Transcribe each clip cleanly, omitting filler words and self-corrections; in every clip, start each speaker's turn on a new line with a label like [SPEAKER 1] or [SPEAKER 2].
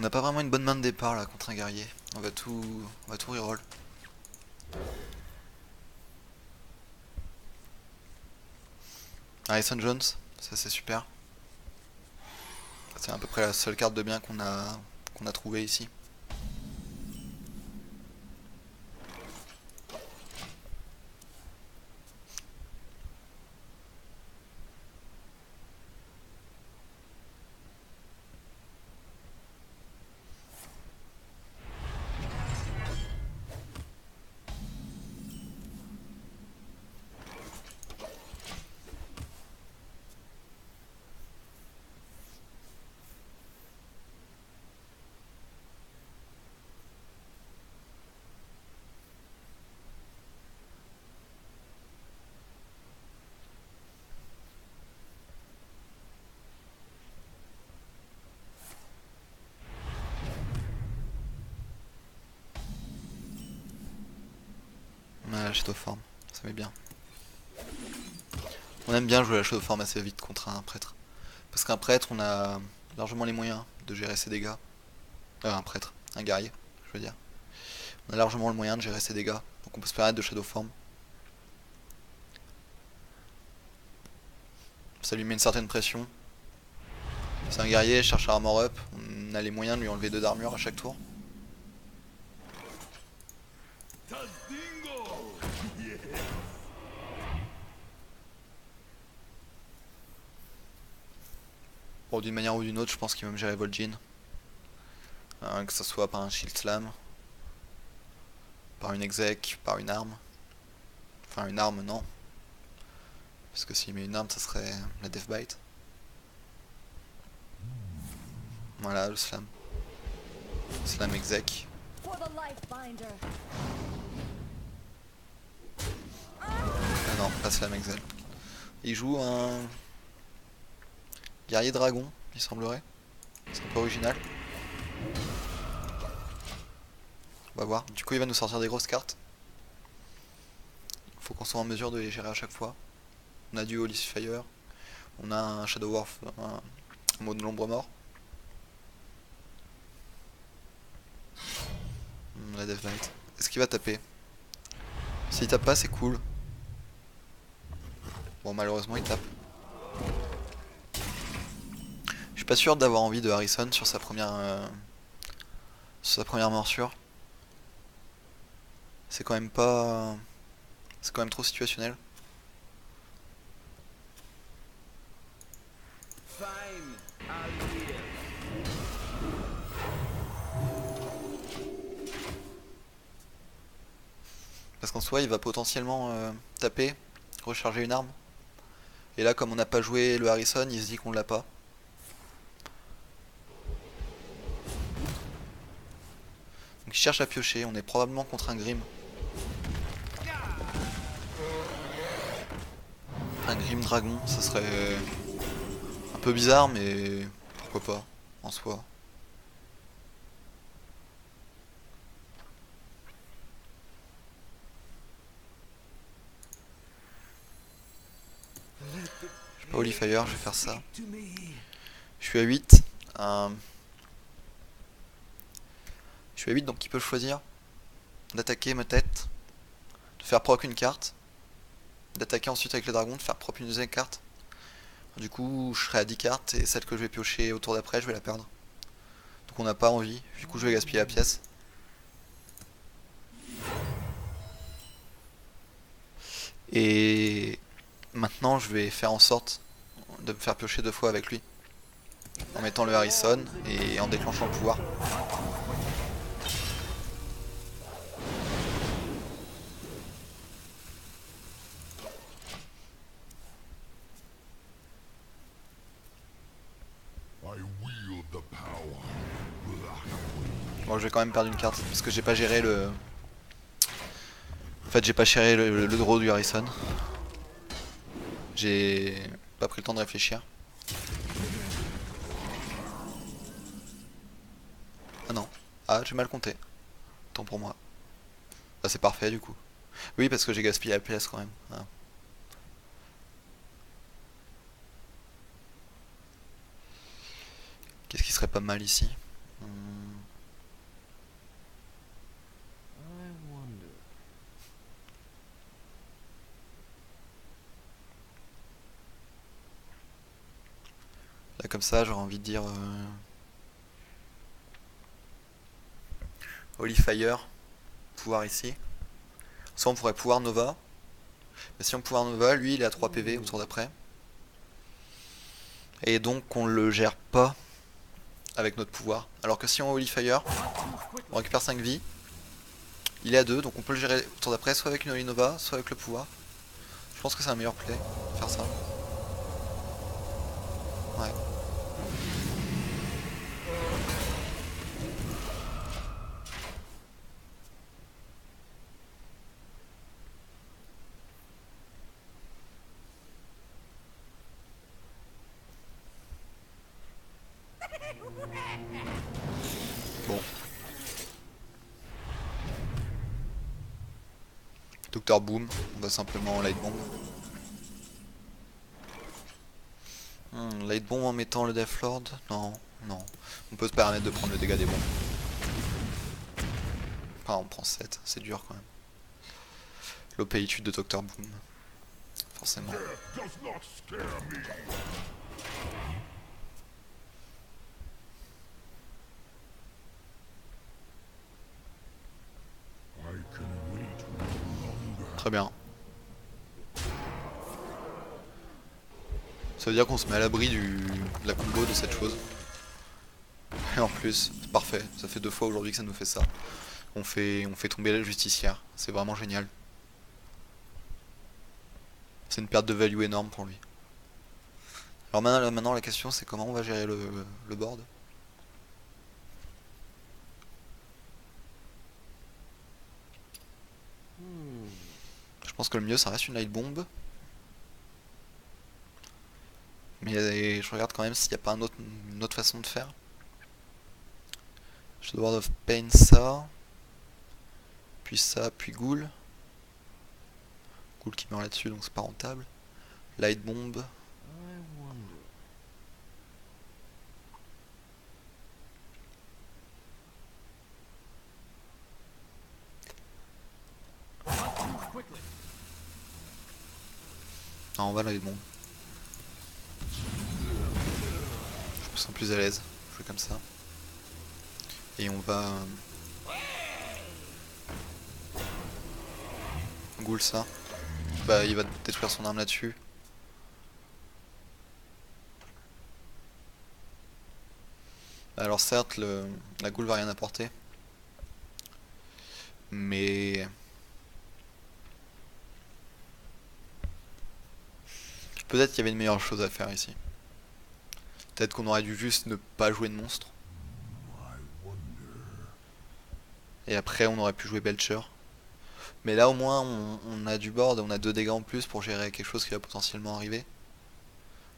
[SPEAKER 1] n'a pas vraiment une bonne main de départ là contre un guerrier. On va tout reroll. Harrison Jones, ça c'est super. C'est à peu près la seule carte de bien qu'on a trouvé ici. La Shadow Form, ça met bien. On aime bien jouer la Shadow Form assez vite contre un prêtre. Parce qu'un prêtre, on a largement les moyens de gérer ses dégâts. Un prêtre, un guerrier, je veux dire. On a largement le moyen de gérer ses dégâts. Donc on peut se permettre de Shadow Form. Ça lui met une certaine pression. C'est un guerrier, cherche à armor up. On a les moyens de lui enlever 2 d'armure à chaque tour. Bon, d'une manière ou d'une autre, je pense qu'il va me gérer Vol'jin. Que ce soit par un Shield Slam, par une exec, par une arme. Enfin, une arme, non. Parce que s'il met une arme, ça serait la Deathbite. Voilà, le Slam. Slam exec. Ah non, pas Slam exec. Il joue un guerrier dragon, il semblerait. C'est un peu original. On va voir. Du coup, il va nous sortir des grosses cartes. Faut qu'on soit en mesure de les gérer à chaque fois. On a du Holy Fire. On a un Shadow Warf, un mot de l'ombre mort. La Death Knight. Est-ce qu'il va taper? S'il tape pas, c'est cool. Bon, malheureusement, il tape. Je suis pas sûr d'avoir envie de Harrison sur sa première morsure. C'est quand même pas... C'est quand même trop situationnel. Parce qu'en soi, il va potentiellement taper, recharger une arme. Et là, comme on n'a pas joué le Harrison, il se dit qu'on l'a pas. Donc il cherche à piocher, on est probablement contre un Grim. Un Grim Dragon, ça serait un peu bizarre, mais pourquoi pas, en soi. Je vais pas Holy Fire, je vais faire ça. Je suis à 8. Je suis à 8, donc il peut choisir d'attaquer ma tête, de faire proc une carte, d'attaquer ensuite avec le dragon, de faire proc une deuxième carte. Du coup, je serai à 10 cartes et celle que je vais piocher au tour d'après, je vais la perdre. Donc on n'a pas envie, du coup je vais gaspiller la pièce. Et maintenant je vais faire en sorte de me faire piocher 2 fois avec lui. En mettant le Harrison et en déclenchant le pouvoir. Bon, je vais quand même perdre une carte parce que j'ai pas géré le... En fait, j'ai pas géré le draw du Harrison. J'ai pas pris le temps de réfléchir. Ah non. Ah, j'ai mal compté. Tant pour moi. Bah, c'est parfait du coup. Oui, parce que j'ai gaspillé la pièce quand même. Ah. Qu'est-ce qui serait pas mal ici? Là, comme ça, j'aurais envie de dire Holy Fire, pouvoir ici. Soit on pourrait pouvoir Nova. Mais si on pouvoir Nova, lui il est à 3 PV au tour d'après. Et donc on le gère pas avec notre pouvoir. Alors que si on Holy Fire, on récupère 5 vies. Il est à 2, donc on peut le gérer au tour d'après, soit avec une Holy Nova, soit avec le pouvoir. Je pense que c'est un meilleur play, faire ça. Ouais. Bon. Docteur Boom, on va simplement Light Bomb. Light Bomb en mettant le Death Lord? Non, non. On peut se permettre de prendre le dégât des bombes. Enfin, on prend 7, c'est dur quand même. L'OP-étude de Docteur Boom. Forcément. Très bien. Ça veut dire qu'on se met à l'abri de la combo de cette chose. Et en plus, c'est parfait. Ça fait 2 fois aujourd'hui que ça nous fait ça. On fait tomber la justicière. C'est vraiment génial. C'est une perte de value énorme pour lui. Alors maintenant la question c'est comment on va gérer le board. Je pense que le mieux ça reste une light bomb. Mais je regarde quand même s'il n'y a pas une autre façon de faire. Shadow Word of Pain ça. Puis ça, puis Ghoul. Ghoul qui meurt là-dessus donc c'est pas rentable. Light bomb. Non, on va light bomb. Je me sens plus à l'aise. Je fais comme ça. Et on va... Ghoul ça. Bah il va détruire son arme là-dessus. Alors certes la Ghoul va rien apporter. Mais... peut-être qu'il y avait une meilleure chose à faire ici. Peut-être qu'on aurait dû juste ne pas jouer de monstre. Et après on aurait pu jouer Belcher. Mais là au moins on a du board, on a 2 dégâts en plus pour gérer quelque chose qui va potentiellement arriver.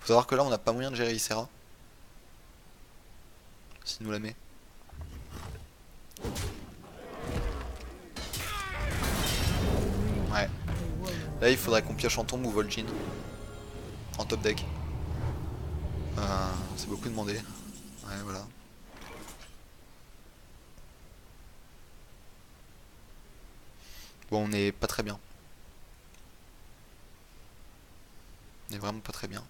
[SPEAKER 1] Faut savoir que là on n'a pas moyen de gérer Ysera. S'il nous la met. Ouais. Là il faudrait qu'on pioche en tombe ou Vol'jin. En top deck. C'est beaucoup demandé. Ouais voilà. Bon on est pas très bien. On est vraiment pas très bien.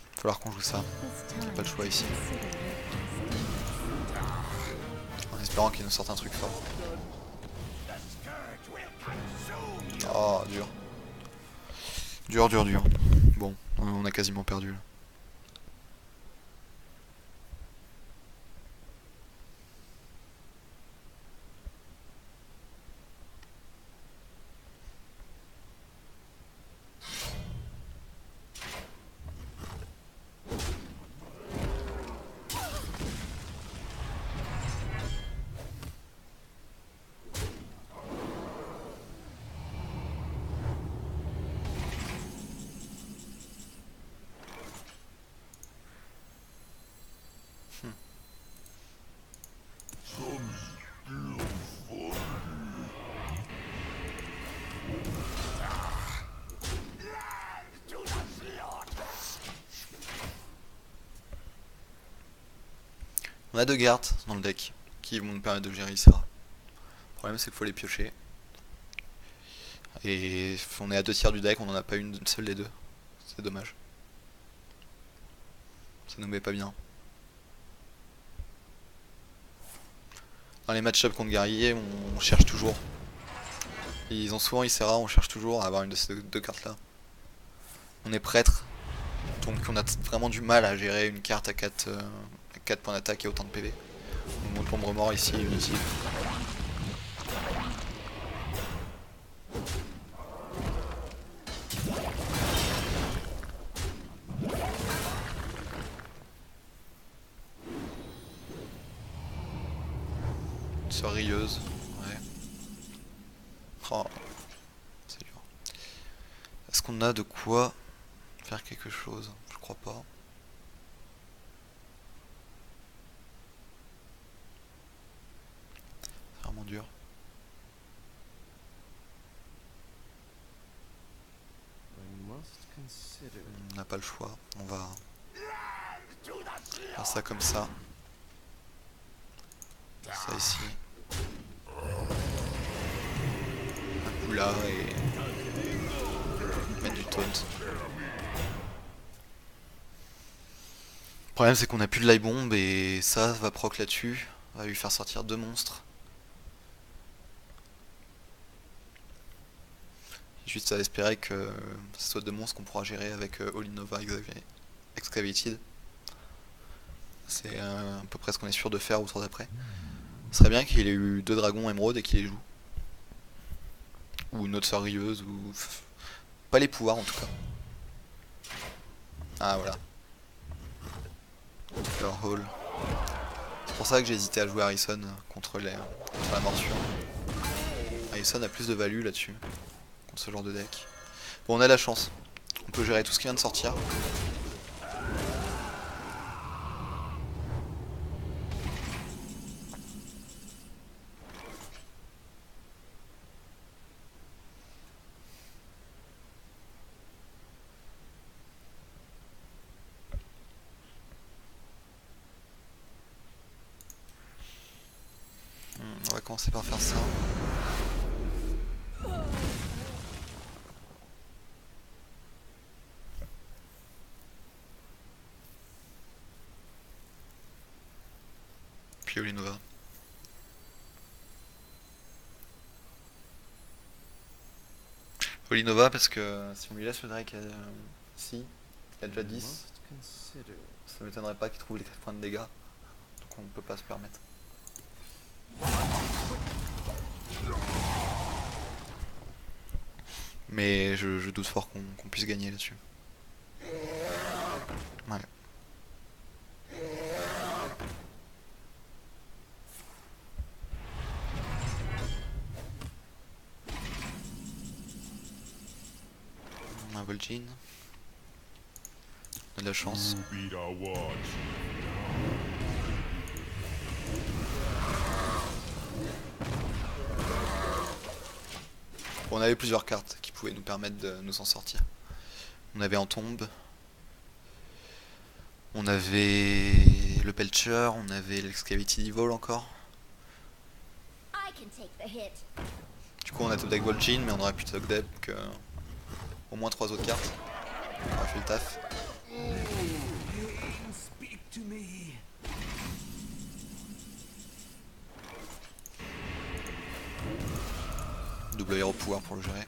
[SPEAKER 1] Il va falloir qu'on joue ça. Il n'y a pas de choix ici. En espérant qu'il nous sorte un truc fort. Oh, dur. Dur, dur, dur. Bon, on a quasiment perdu là. On a 2 cartes dans le deck qui vont nous permettre de gérer Ysera. Le problème c'est qu'il faut les piocher. Et on est à 2 tiers du deck, on en a pas une seule des deux. C'est dommage. Ça nous met pas bien. Dans les match-up contre guerrier, on cherche toujours. Ils ont souvent Ysera, on cherche toujours à avoir une de ces deux cartes là. On est prêtre, donc on a vraiment du mal à gérer une carte à 4 points d'attaque et autant de PV. Donc l'ombre mort ici est inutile. Sœur rieuse, ouais. Oh, c'est dur. Est-ce qu'on a de quoi faire quelque chose? Je crois pas. C'est vraiment dur. On n'a pas le choix. On va faire ça comme ça. Ça ici. Un coup là et mettre du taunt. Le problème c'est qu'on a plus de light bomb et ça va proc là-dessus. Va lui faire sortir 2 monstres. Juste à espérer que ce soit 2 monstres qu'on pourra gérer avec Olinova Excavated. C'est à peu près ce qu'on est sûr de faire au tour d'après. Ce serait bien qu'il ait eu 2 dragons émeraude et qu'il les joue. Ou une autre sœur rieuse, ou... Pas les pouvoirs en tout cas. Ah voilà. Leur hall. C'est pour ça que j'ai hésité à jouer Harrison contre la morsure. Harrison a plus de value là-dessus. Contre ce genre de deck. Bon, on a la chance. On peut gérer tout ce qui vient de sortir. On va commencer par faire ça. Puis Olinova. Olinova parce que si on lui laisse le Drake ici, il a déjà 10. Ça m'étonnerait pas qu'il trouve les 4 points de dégâts. Donc on ne peut pas se permettre. Mais je doute fort qu'on puisse gagner là-dessus. Ouais. On a un Vol'jin. On a de la chance. Bon, on avait plusieurs cartes qui pouvaient nous permettre de nous en sortir. On avait en tombe. On avait le Pelcher, on avait l'Excavated Evil encore. Du coup on a top deck Vol'jin, mais on aurait pu top deck au moins 3 autres cartes. On aurait fait le taf. Double héros pouvoir pour le gérer.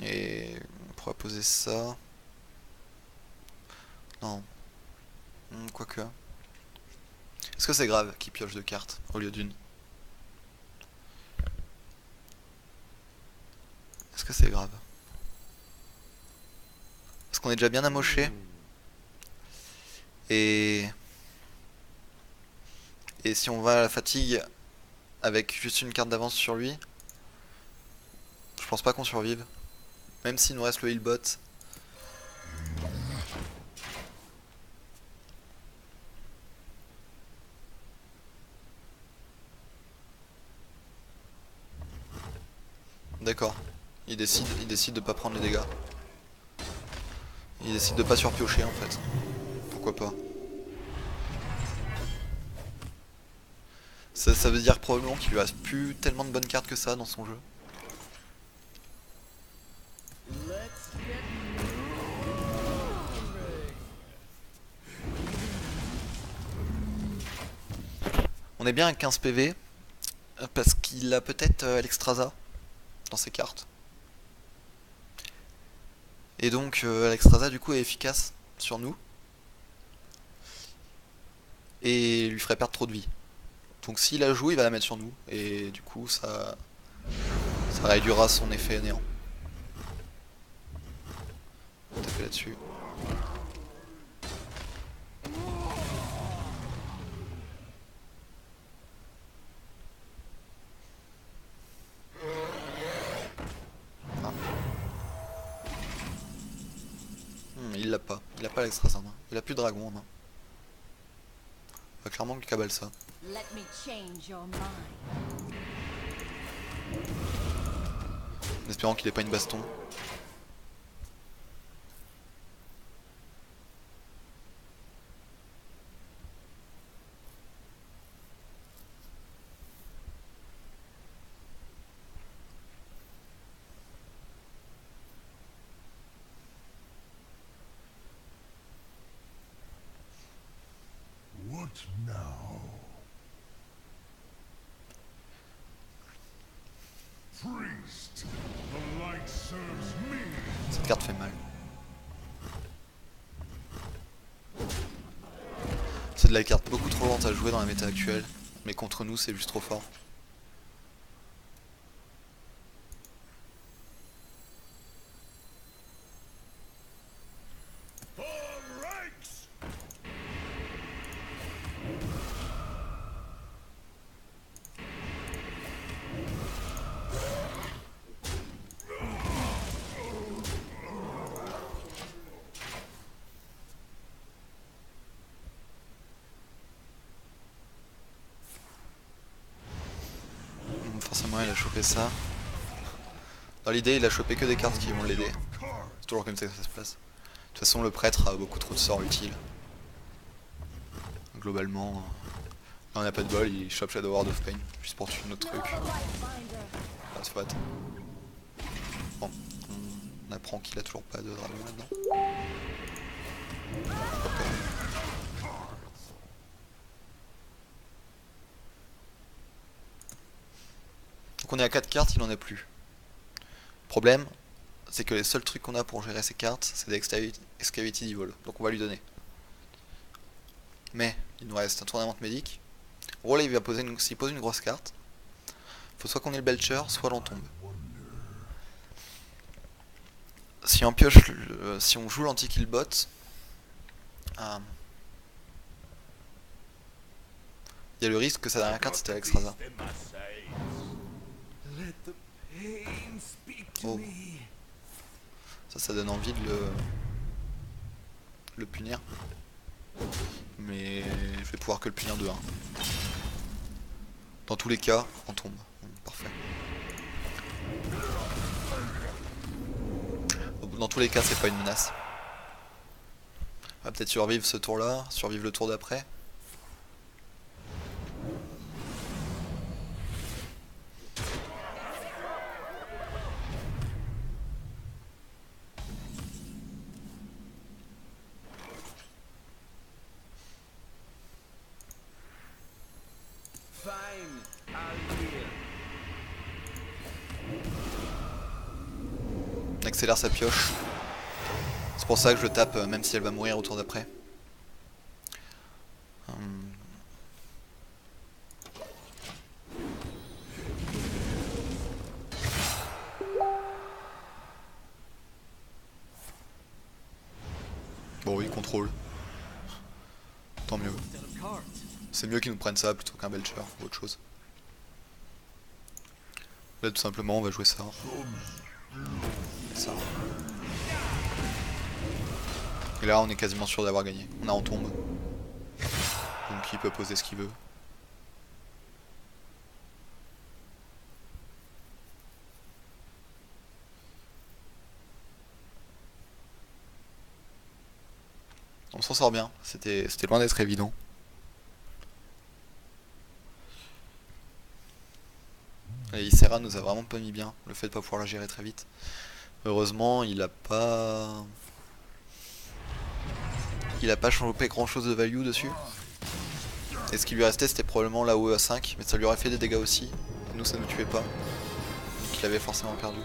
[SPEAKER 1] Et on pourra poser ça. Non. Quoique. Est-ce que c'est grave qu'il pioche 2 cartes au lieu d'une? Est-ce que c'est grave? Parce qu'on est déjà bien amoché. Et si on va à la fatigue avec juste une carte d'avance sur lui, je pense pas qu'on survive. Même s'il nous reste le healbot. D'accord. Il décide de pas prendre les dégâts. Il décide de pas surpiocher en fait. Pourquoi pas. Ça veut dire probablement qu'il lui reste plus tellement de bonnes cartes que ça dans son jeu. On est bien à 15 PV parce qu'il a peut-être Alexstrasza dans ses cartes. Et donc Alexstrasza du coup est efficace sur nous et lui ferait perdre trop de vie. Donc s'il la joue, il va la mettre sur nous et du coup ça réduira son effet néant. On va taper là-dessus. Il l'a pas. Il a pas l'Alexstrasza en main. Il a plus de dragon en main. Il va clairement qu'il cabale ça. En espérant qu'il ait pas une baston.
[SPEAKER 2] What now? Priest, the light serves me.
[SPEAKER 1] Cette carte fait mal. C'est de la carte beaucoup trop lente à jouer dans la méta actuelle. Mais contre nous c'est juste trop fort. Forcément il a chopé ça. Dans l'idée il a chopé que des cartes qui vont l'aider. C'est toujours comme ça que ça se passe. De toute façon le prêtre a beaucoup trop de sorts utiles. Globalement, là on n'a pas de bol, il chope Shadow Ward of Pain, juste pour tuer notre truc. Ah, soit. Bon, on apprend qu'il a toujours pas de dragon là-dedans. Donc on est à 4 cartes, il en a plus. Problème, c'est que les seuls trucs qu'on a pour gérer ces cartes, c'est des Excavated Evil. Donc on va lui donner. Mais il nous reste un tournament médic. En gros là s'il pose une grosse carte, faut soit qu'on ait le Belcher, soit l'on tombe. Si on pioche, si on joue l'anti-kill bot, il y a le risque que sa dernière carte c'était Alexstrasza. Oh. Ça donne envie de le punir. Mais je vais pouvoir que le punir de 1. Dans tous les cas, on tombe. Parfait. Dans tous les cas, c'est pas une menace. On va peut-être survivre ce tour-là, survivre le tour d'après. On accélère sa pioche. C'est pour ça que je tape, même si elle va mourir au tour d'après. Bon oui, contrôle. Tant mieux. C'est mieux qu'ils nous prennent ça plutôt qu'un Belcher ou autre chose. Là tout simplement on va jouer ça. Ça. Et là on est quasiment sûr d'avoir gagné. On a en tombe. Donc il peut poser ce qu'il veut. On s'en sort bien, c'était loin d'être évident. Et Ysera nous a vraiment pas mis bien, le fait de pas pouvoir la gérer très vite. Heureusement, il a pas... Il a pas chopé grand chose de value dessus. Et ce qui lui restait c'était probablement la OE à 5, mais ça lui aurait fait des dégâts aussi. Nous ça nous tuait pas. Donc il avait forcément perdu.